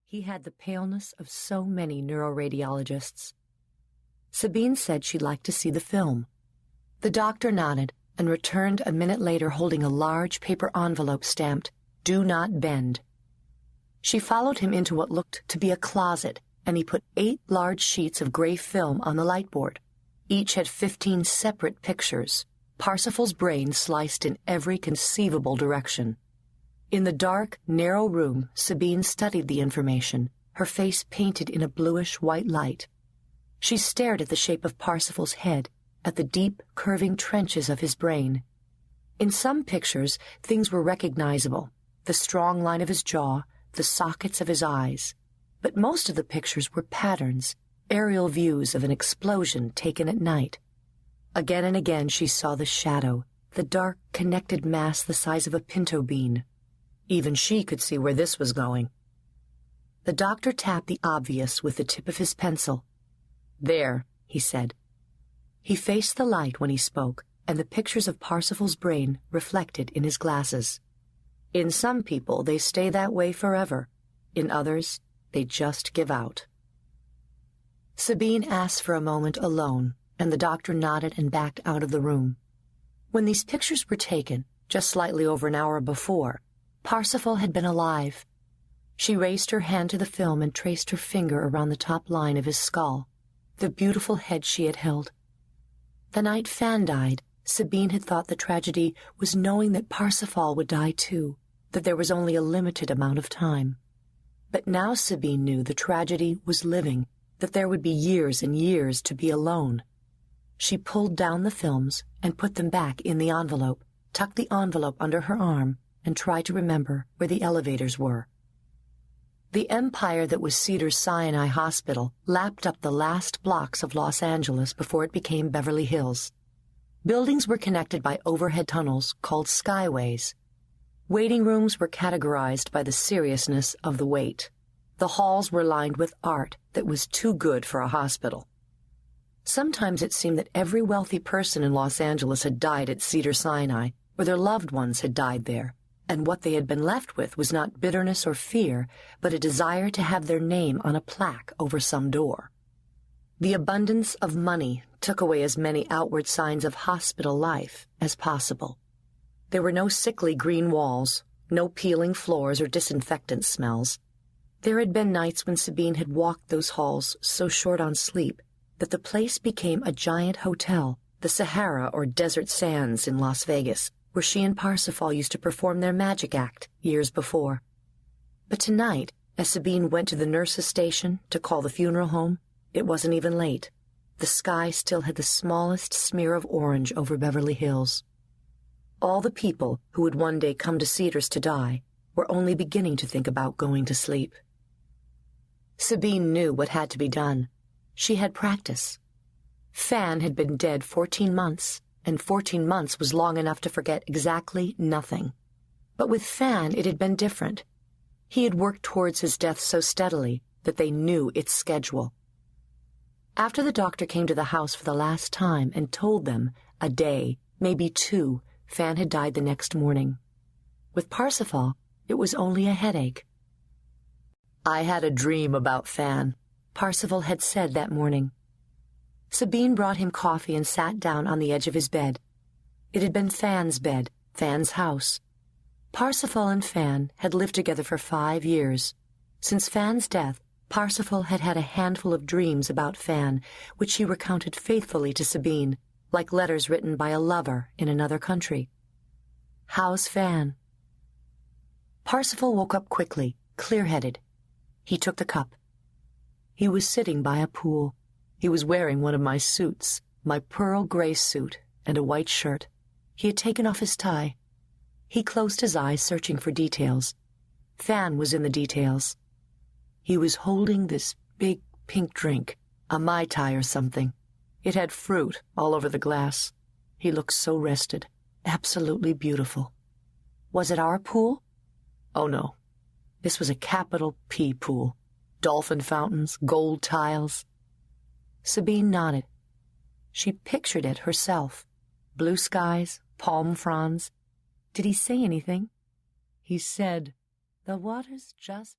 He had the paleness of so many neuroradiologists. Sabine said she'd like to see the film. The doctor nodded and returned a minute later holding a large paper envelope stamped, "Do not bend." She followed him into what looked to be a closet, and he put 8 large sheets of gray film on the lightboard. Each had 15 separate pictures, Parsifal's brain sliced in every conceivable direction. In the dark, narrow room, Sabine studied the information, her face painted in a bluish-white light. She stared at the shape of Parsifal's head, at the deep, curving trenches of his brain. In some pictures, things were recognizable, the strong line of his jaw, the sockets of his eyes. But most of the pictures were patterns, aerial views of an explosion taken at night. Again and again she saw the shadow, the dark, connected mass the size of a pinto bean. Even she could see where this was going. The doctor tapped the obvious with the tip of his pencil. "There," he said. He faced the light when he spoke, and the pictures of Parsifal's brain reflected in his glasses. In some people, they stay that way forever. In others, they just give out. Sabine asked for a moment alone, and the doctor nodded and backed out of the room. When these pictures were taken, just slightly over an hour before, Parsifal had been alive. She raised her hand to the film and traced her finger around the top line of his skull, the beautiful head she had held. The night Fan died, Sabine had thought the tragedy was knowing that Parsifal would die too, that there was only a limited amount of time. But now Sabine knew the tragedy was living, that there would be years and years to be alone. She pulled down the films and put them back in the envelope, tucked the envelope under her arm, and tried to remember where the elevators were. The empire that was Cedars-Sinai Hospital lapped up the last blocks of Los Angeles before it became Beverly Hills. Buildings were connected by overhead tunnels called skyways. Waiting rooms were categorized by the seriousness of the wait. The halls were lined with art that was too good for a hospital. Sometimes it seemed that every wealthy person in Los Angeles had died at Cedars-Sinai, or their loved ones had died there, and what they had been left with was not bitterness or fear, but a desire to have their name on a plaque over some door. The abundance of money took away as many outward signs of hospital life as possible. There were no sickly green walls, no peeling floors or disinfectant smells. There had been nights when Sabine had walked those halls so short on sleep that the place became a giant hotel, the Sahara or Desert Sands in Las Vegas, where she and Parsifal used to perform their magic act years before. But tonight, as Sabine went to the nurse's station to call the funeral home, it wasn't even late. The sky still had the smallest smear of orange over Beverly Hills. All the people who would one day come to Cedars to die were only beginning to think about going to sleep. Sabine knew what had to be done. She had practice. Fan had been dead 14 months, and 14 months was long enough to forget exactly nothing. But with Fan it had been different. He had worked towards his death so steadily that they knew its schedule. After the doctor came to the house for the last time and told them, a day, maybe 2, Fan had died the next morning. With Parsifal, it was only a headache. "I had a dream about Fan," Parsifal had said that morning. Sabine brought him coffee and sat down on the edge of his bed. It had been Fan's bed, Fan's house. Parsifal and Fan had lived together for 5 years. Since Fan's death, Parsifal had had a handful of dreams about Fan, which he recounted faithfully to Sabine, like letters written by a lover in another country. "How's Fan?" Parsifal woke up quickly, clear-headed. He took the cup. He was sitting by a pool. He was wearing one of my suits, my pearl gray suit, and a white shirt. He had taken off his tie. He closed his eyes, searching for details. Fan was in the details. He was holding this big pink drink, a Mai Tai or something. It had fruit all over the glass. He looked so rested, absolutely beautiful. Was it our pool? Oh, no. This was a capital P pool. Dolphin fountains, gold tiles. Sabine nodded. She pictured it herself. Blue skies, palm fronds. Did he say anything? He said, "The water's just..."